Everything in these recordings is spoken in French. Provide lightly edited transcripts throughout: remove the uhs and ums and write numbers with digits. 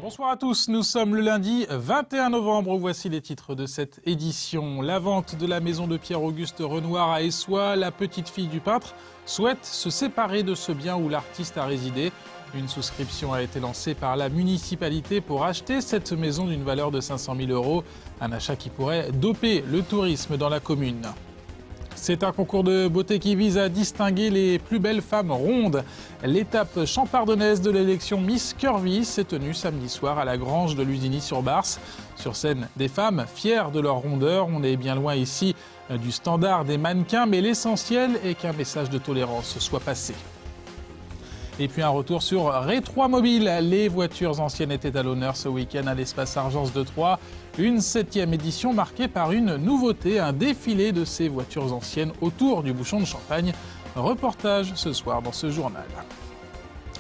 Bonsoir à tous, nous sommes le lundi 21 novembre, voici les titres de cette édition. La vente de la maison de Pierre-Auguste Renoir à Essois, la petite fille du peintre souhaite se séparer de ce bien où l'artiste a résidé. Une souscription a été lancée par la municipalité pour acheter cette maison d'une valeur de 500 000 €, un achat qui pourrait doper le tourisme dans la commune. C'est un concours de beauté qui vise à distinguer les plus belles femmes rondes. L'étape champardonnaise de l'élection Miss Curvy s'est tenue samedi soir à la grange de Lusigny-sur-Barse. Sur scène, des femmes fières de leur rondeur. On est bien loin ici du standard des mannequins, mais l'essentiel est qu'un message de tolérance soit passé. Et puis un retour sur Rétroimobile. Les voitures anciennes étaient à l'honneur ce week-end à l'espace Argence de Troyes. Une 7e édition marquée par une nouveauté, un défilé de ces voitures anciennes autour du bouchon de champagne. Reportage ce soir dans ce journal.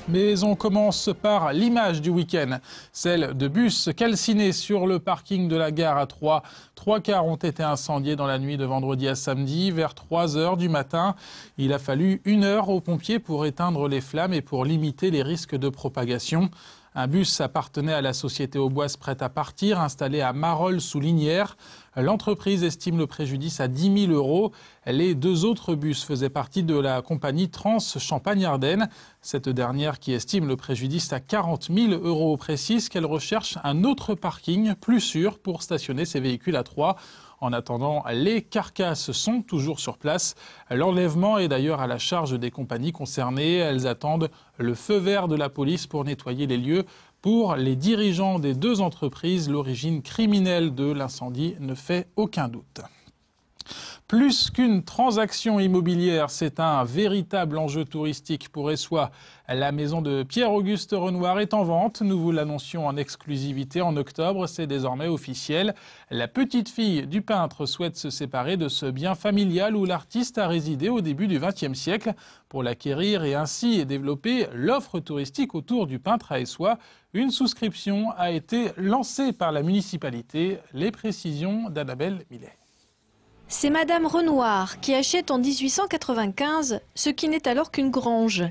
Mais on commence par l'image du week-end, celle de bus calcinés sur le parking de la gare à Troyes. 3 cars ont été incendiés dans la nuit de vendredi à samedi, vers 3 h du matin. Il a fallu 1 heure aux pompiers pour éteindre les flammes et pour limiter les risques de propagation. Un bus appartenait à la société Auboise Prêt à Partir, installée à Marolles-sous-Lignières. L'entreprise estime le préjudice à 10 000 €. Les 2 autres bus faisaient partie de la compagnie Trans Champagne-Ardenne. Cette dernière, qui estime le préjudice à 40 000 €, précise qu'elle recherche un autre parking plus sûr pour stationner ses véhicules à Troyes. En attendant, les carcasses sont toujours sur place. L'enlèvement est d'ailleurs à la charge des compagnies concernées. Elles attendent le feu vert de la police pour nettoyer les lieux. Pour les dirigeants des 2 entreprises, l'origine criminelle de l'incendie ne fait aucun doute. Plus qu'une transaction immobilière, c'est un véritable enjeu touristique pour Essois. La maison de Pierre-Auguste Renoir est en vente. Nous vous l'annoncions en exclusivité en octobre, c'est désormais officiel. La petite fille du peintre souhaite se séparer de ce bien familial où l'artiste a résidé au début du XXe siècle. Pour l'acquérir et ainsi développer l'offre touristique autour du peintre à Essois, une souscription a été lancée par la municipalité. Les précisions d'Annabelle Millet. C'est Madame Renoir qui achète en 1895 ce qui n'est alors qu'une grange.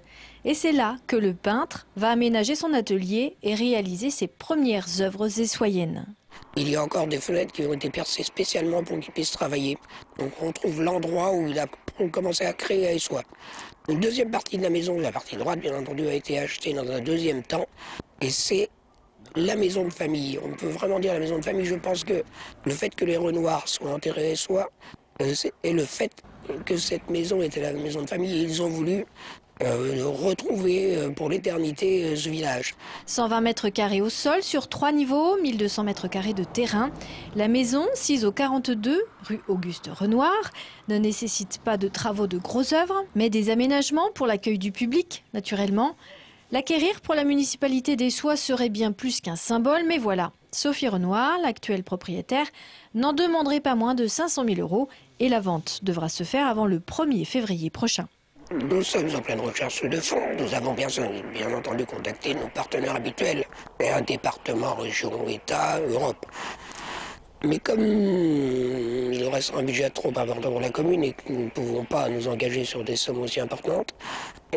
Et c'est là que le peintre va aménager son atelier et réaliser ses premières œuvres essoyennes. Il y a encore des fenêtres qui ont été percées spécialement pour qu'il puisse travailler. Donc on trouve l'endroit où il a commencé à créer à Essois. Une deuxième partie de la maison, la partie droite bien entendu, a été achetée dans un deuxième temps. Et c'est la maison de famille. On peut vraiment dire la maison de famille. Je pense que le fait que les Renoirs soient enterrés à Essois et le fait que cette maison était la maison de famille, ils ont voulu retrouver pour l'éternité ce village. 120 mètres carrés au sol sur 3 niveaux, 1200 mètres carrés de terrain. La maison, 6 au 42, rue Auguste Renoir, ne nécessite pas de travaux de grosses œuvres, mais des aménagements pour l'accueil du public, naturellement. L'acquérir pour la municipalité d'Essois serait bien plus qu'un symbole, mais voilà. Sophie Renoir, l'actuelle propriétaire, n'en demanderait pas moins de 500 000 € et la vente devra se faire avant le 1er février prochain. Nous sommes en pleine recherche de fonds. Nous avons bien entendu contacté nos partenaires habituels, département, région, État, Europe. Mais comme il reste un budget trop important pour la commune et que nous ne pouvons pas nous engager sur des sommes aussi importantes,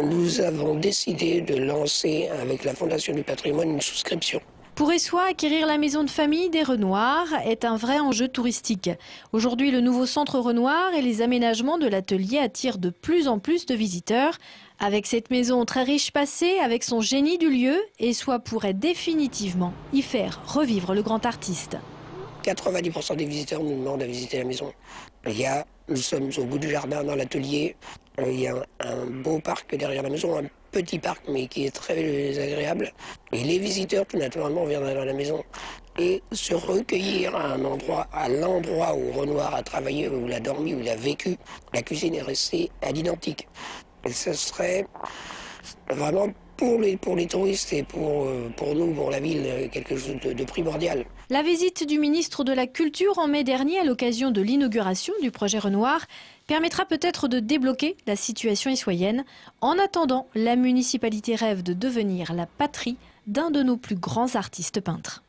nous avons décidé de lancer avec la Fondation du patrimoine une souscription. Pour Essois, acquérir la maison de famille des Renoirs est un vrai enjeu touristique. Aujourd'hui, le nouveau centre Renoir et les aménagements de l'atelier attirent de plus en plus de visiteurs. Avec cette maison très riche passée, avec son génie du lieu, Essois pourrait définitivement y faire revivre le grand artiste. 90% des visiteurs nous demandent à visiter la maison. Nous sommes au bout du jardin dans l'atelier. Il y a un beau parc derrière la maison, un petit parc mais qui est très agréable. Et les visiteurs tout naturellement viendraient dans la maison et se recueillir à l'endroit où Renoir a travaillé, où il a dormi, où il a vécu. La cuisine est restée à l'identique. Et ce serait vraiment pour les touristes et pour nous, pour la ville, quelque chose de primordial. La visite du ministre de la Culture en mai dernier à l'occasion de l'inauguration du projet Renoir permettra peut-être de débloquer la situation essoyenne. En attendant, la municipalité rêve de devenir la patrie d'un de nos plus grands artistes peintres.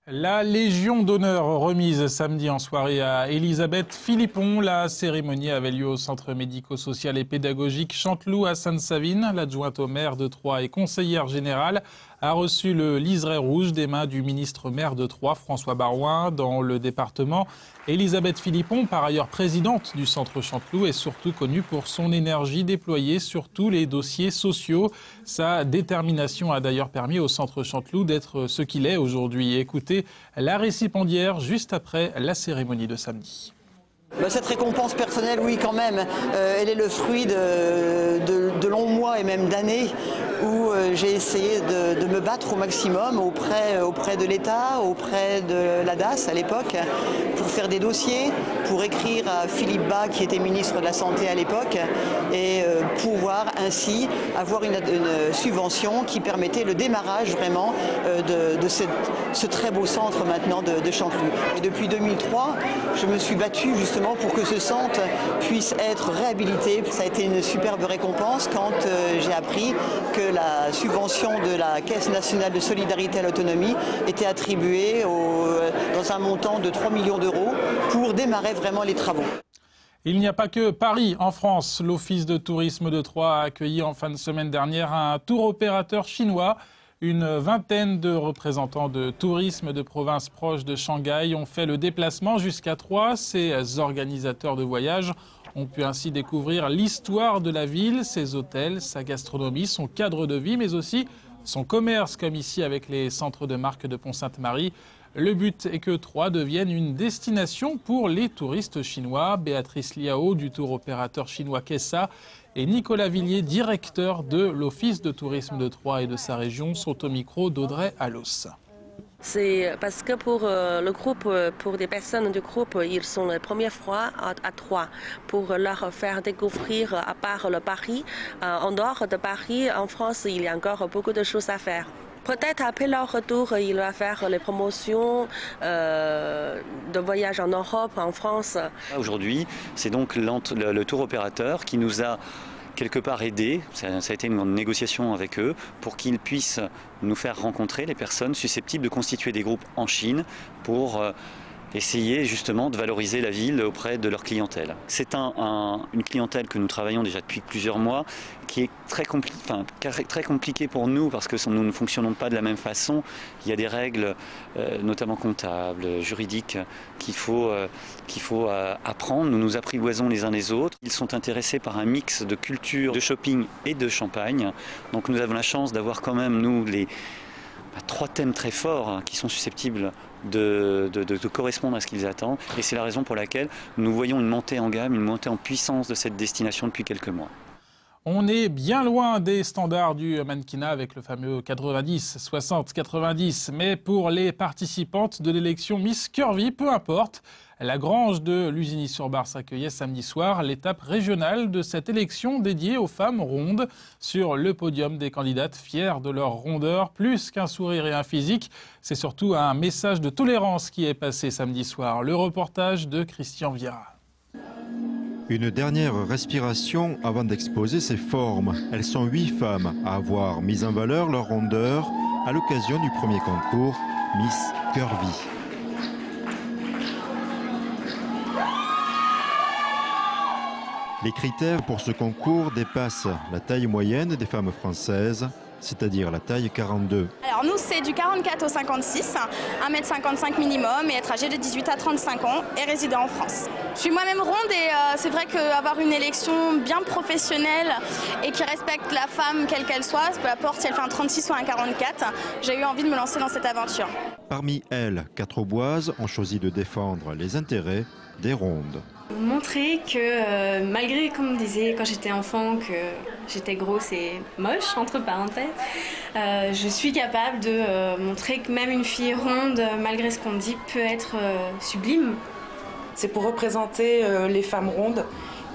La Légion d'honneur remise samedi en soirée à Elisabeth Philippon. La cérémonie avait lieu au centre médico-social et pédagogique Chanteloup à Sainte-Savine. L'adjointe au maire de Troyes et conseillère générale a reçu le liseré rouge des mains du ministre-maire de Troyes, François Baroin. Dans le département, Elisabeth Philippon, par ailleurs présidente du Centre Chanteloup, est surtout connue pour son énergie déployée sur tous les dossiers sociaux. Sa détermination a d'ailleurs permis au Centre Chanteloup d'être ce qu'il est aujourd'hui. Écoutez la récipiendaire juste après la cérémonie de samedi. Cette récompense personnelle, oui, quand même, elle est le fruit de longs mois et même d'années où j'ai essayé de me battre au maximum auprès de l'État, auprès de la DAS à l'époque, pour faire des dossiers, pour écrire à Philippe Bas, qui était ministre de la Santé à l'époque, et pouvoir ainsi avoir une subvention qui permettait le démarrage vraiment de ce très beau centre maintenant de Chanteloup. Et depuis 2003, je me suis battue justement pour que ce centre puisse être réhabilité. Ça a été une superbe récompense quand j'ai appris que la subvention de la Caisse nationale de solidarité à l'autonomie était attribuée dans un montant de 3 millions d'euros pour démarrer vraiment les travaux. Il n'y a pas que Paris en France. L'Office de tourisme de Troyes a accueilli en fin de semaine dernière un tour opérateur chinois. Une vingtaine de représentants de tourisme de provinces proches de Shanghai ont fait le déplacement jusqu'à Troyes. Ces organisateurs de voyage ont pu ainsi découvrir l'histoire de la ville, ses hôtels, sa gastronomie, son cadre de vie, mais aussi son commerce, comme ici avec les centres de marque de Pont-Sainte-Marie. Le but est que Troyes devienne une destination pour les touristes chinois. Béatrice Liao du tour opérateur chinois Kessa et Nicolas Villiers, directeur de l'Office de tourisme de Troyes et de sa région, sont au micro d'Audrey Allos. C'est parce que pour le groupe, pour des personnes du groupe, ils sont la première fois à Troyes pour leur faire découvrir, à part le Paris, en dehors de Paris, en France, il y a encore beaucoup de choses à faire. Peut-être après leur retour, il va faire les promotions de voyage en Europe, en France. Aujourd'hui, c'est donc le tour opérateur qui nous a quelque part aidé, ça a été une négociation avec eux, pour qu'ils puissent nous faire rencontrer les personnes susceptibles de constituer des groupes en Chine pour essayer justement de valoriser la ville auprès de leur clientèle. C'est une clientèle que nous travaillons déjà depuis plusieurs mois, qui est très compliquée pour nous parce que nous ne fonctionnons pas de la même façon. Il y a des règles, notamment comptables, juridiques, qu'il faut apprendre. Nous nous apprivoisons les uns les autres. Ils sont intéressés par un mix de culture, de shopping et de champagne. Donc nous avons la chance d'avoir quand même, nous, trois thèmes très forts qui sont susceptibles de correspondre à ce qu'ils attendent. Et c'est la raison pour laquelle nous voyons une montée en gamme, une montée en puissance de cette destination depuis quelques mois. On est bien loin des standards du mannequinat avec le fameux 90, 60, 90. Mais pour les participantes de l'élection Miss Curvy, peu importe. La grange de Lusigny-sur-Barse accueillait samedi soir l'étape régionale de cette élection dédiée aux femmes rondes. Sur le podium des candidates fières de leur rondeur, plus qu'un sourire et un physique, c'est surtout un message de tolérance qui est passé samedi soir. Le reportage de Christian Viera. Une dernière respiration avant d'exposer ses formes. Elles sont 8 femmes à avoir mis en valeur leur rondeur à l'occasion du premier concours Miss Curvy. Les critères pour ce concours dépassent la taille moyenne des femmes françaises, c'est-à-dire la taille 42. Alors nous, c'est du 44 au 56, 1m55 minimum et être âgé de 18 à 35 ans et résider en France. Je suis moi-même ronde et c'est vrai qu'avoir une élection bien professionnelle et qui respecte la femme quelle qu'elle soit, peu importe si elle fait un 36 ou un 44, j'ai eu envie de me lancer dans cette aventure. Parmi elles, 4 Auboises ont choisi de défendre les intérêts des rondes. Montrer que malgré, comme on disait quand j'étais enfant, que j'étais grosse et moche, entre parenthèses, je suis capable de montrer que même une fille ronde, malgré ce qu'on dit, peut être sublime. C'est pour représenter les femmes rondes,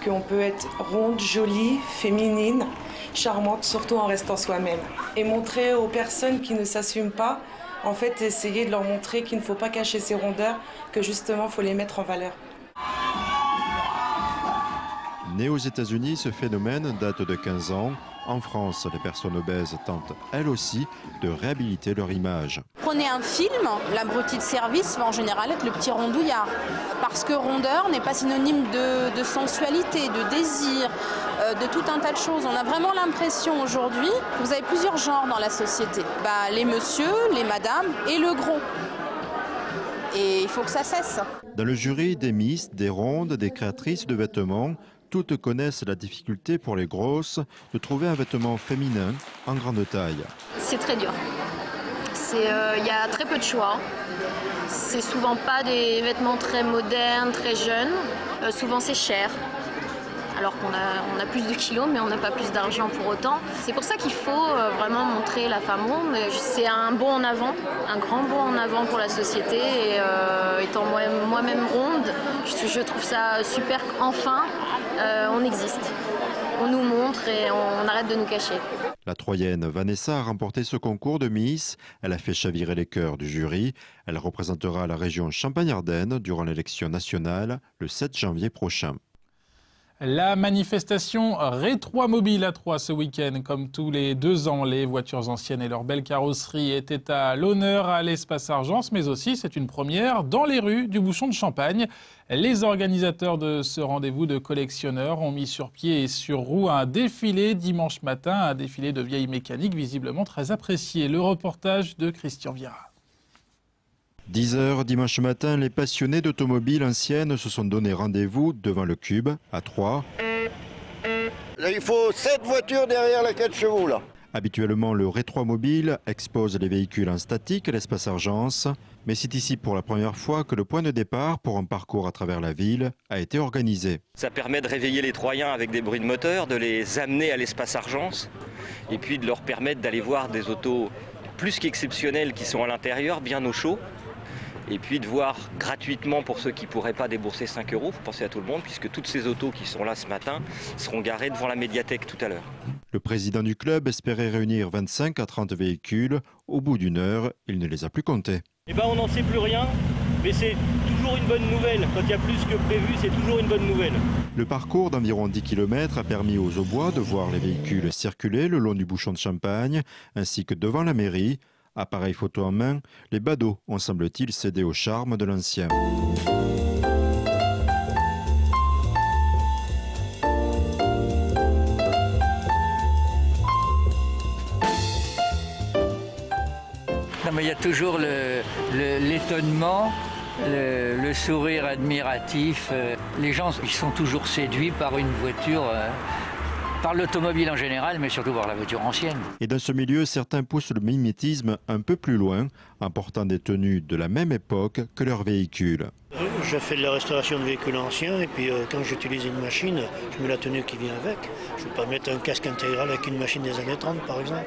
qu'on peut être ronde, jolie, féminine, charmante, surtout en restant soi-même. Et montrer aux personnes qui ne s'assument pas, en fait, essayer de leur montrer qu'il ne faut pas cacher ses rondeurs, que justement, il faut les mettre en valeur. Né aux États-Unis, ce phénomène date de 15 ans. En France, les personnes obèses tentent, elles aussi, de réhabiliter leur image. Prenez un film, L'abruti de service va en général être le petit rondouillard. Parce que rondeur n'est pas synonyme de sensualité, de désir, de tout un tas de choses. On a vraiment l'impression aujourd'hui que vous avez plusieurs genres dans la société. Les messieurs, les madames et le gros. Et il faut que ça cesse. Dans le jury, des Miss, des rondes, des créatrices de vêtements, toutes connaissent la difficulté pour les grosses de trouver un vêtement féminin en grande taille. C'est très dur. Il y a très peu de choix. C'est souvent pas des vêtements très modernes, très jeunes. Souvent c'est cher. Alors qu'on a plus de kilos, mais on n'a pas plus d'argent pour autant. C'est pour ça qu'il faut vraiment montrer la femme ronde. C'est un bond en avant, un grand bond en avant pour la société. Et étant moi-même ronde, je trouve ça super qu'enfin, on existe. On nous montre et on arrête de nous cacher. La Troyenne Vanessa a remporté ce concours de Miss. Elle a fait chavirer les cœurs du jury. Elle représentera la région Champagne-Ardenne durant l'élection nationale le 7 janvier prochain. La manifestation Rétromobile à Troyes ce week-end. Comme tous les 2 ans, les voitures anciennes et leurs belles carrosseries étaient à l'honneur à l'espace Argence, mais aussi, c'est une première, dans les rues du Bouchon de Champagne. Les organisateurs de ce rendez-vous de collectionneurs ont mis sur pied et sur roue un défilé dimanche matin, un défilé de vieilles mécaniques visiblement très apprécié. Le reportage de Christian Viera. 10 h dimanche matin, les passionnés d'automobiles anciennes se sont donné rendez-vous devant le Cube, à Troyes. Là, il faut 7 voitures derrière la 4 chevaux, là. Habituellement, le Rétromobile expose les véhicules en statique à l'espace Argence. Mais c'est ici pour la première fois que le point de départ pour un parcours à travers la ville a été organisé. Ça permet de réveiller les Troyens avec des bruits de moteur, de les amener à l'espace Argence et puis de leur permettre d'aller voir des autos plus qu'exceptionnelles qui sont à l'intérieur, bien au chaud. Et puis de voir gratuitement pour ceux qui ne pourraient pas débourser 5 €, faut penser à tout le monde, puisque toutes ces autos qui sont là ce matin seront garées devant la médiathèque tout à l'heure. Le président du club espérait réunir 25 à 30 véhicules. Au bout d'1 heure, il ne les a plus comptés. On n'en sait plus rien, mais c'est toujours une bonne nouvelle. Quand il y a plus que prévu, c'est toujours une bonne nouvelle. Le parcours d'environ 10 km a permis aux Aubois de voir les véhicules circuler le long du Bouchon de Champagne, ainsi que devant la mairie. Appareil photo en main, les badauds ont semble-t-il cédé au charme de l'ancien. Non, mais il y a toujours l'étonnement, le sourire admiratif. Les gens ils sont toujours séduits par une voiture. Par l'automobile en général, mais surtout par la voiture ancienne. Et dans ce milieu, certains poussent le mimétisme un peu plus loin, en portant des tenues de la même époque que leurs véhicules. Je fais de la restauration de véhicules anciens et puis quand j'utilise une machine, je mets la tenue qui vient avec. Je ne vais pas mettre un casque intégral avec une machine des années 30 par exemple.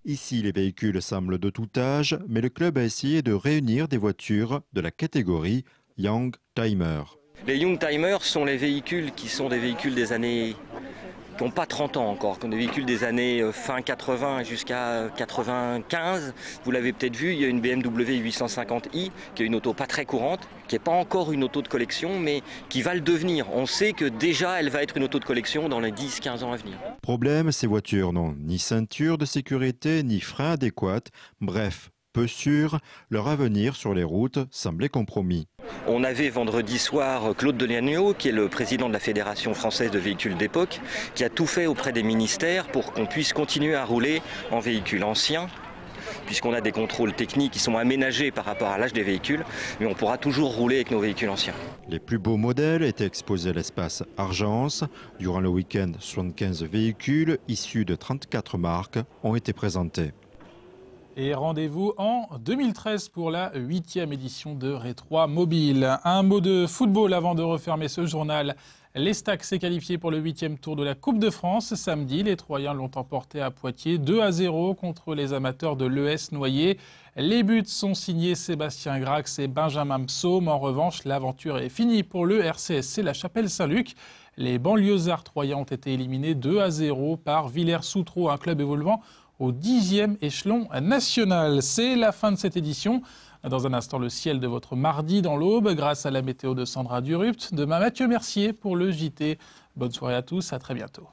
Ici, les véhicules semblent de tout âge, mais le club a essayé de réunir des voitures de la catégorie Young Timer. Les Young Timers sont les véhicules qui sont des véhicules des années... qui n'ont pas 30 ans encore, qui ont des véhicules des années fin 80 jusqu'à 95. Vous l'avez peut-être vu, il y a une BMW 850i, qui est une auto pas très courante, qui n'est pas encore une auto de collection, mais qui va le devenir. On sait que déjà, elle va être une auto de collection dans les 10-15 ans à venir. Problème, ces voitures n'ont ni ceinture de sécurité, ni frein adéquat. Bref, peu sûr, leur avenir sur les routes semblait compromis. On avait vendredi soir Claude Deliagneau, qui est le président de la Fédération française de véhicules d'époque, qui a tout fait auprès des ministères pour qu'on puisse continuer à rouler en véhicules anciens, puisqu'on a des contrôles techniques qui sont aménagés par rapport à l'âge des véhicules, mais on pourra toujours rouler avec nos véhicules anciens. Les plus beaux modèles étaient exposés à l'espace Argence. Durant le week-end, 75 véhicules issus de 34 marques ont été présentés. Et rendez-vous en 2013 pour la 8e édition de Rétromobile. Un mot de football avant de refermer ce journal. L'Estac s'est qualifié pour le 8e tour de la Coupe de France. Samedi, les Troyens l'ont emporté à Poitiers 2-0 contre les amateurs de l'ES Noyer. Les buts sont signés Sébastien Grax et Benjamin Psaume. En revanche, l'aventure est finie pour le RCSC La Chapelle-Saint-Luc. Les banlieusards troyens ont été éliminés 2-0 par Villers-Soutreau, un club évoluant au 10e échelon national. C'est la fin de cette édition. Dans un instant, le ciel de votre mardi dans l'Aube, grâce à la météo de Sandra Durupt. Demain, Mathieu Mercier pour le JT. Bonne soirée à tous, à très bientôt.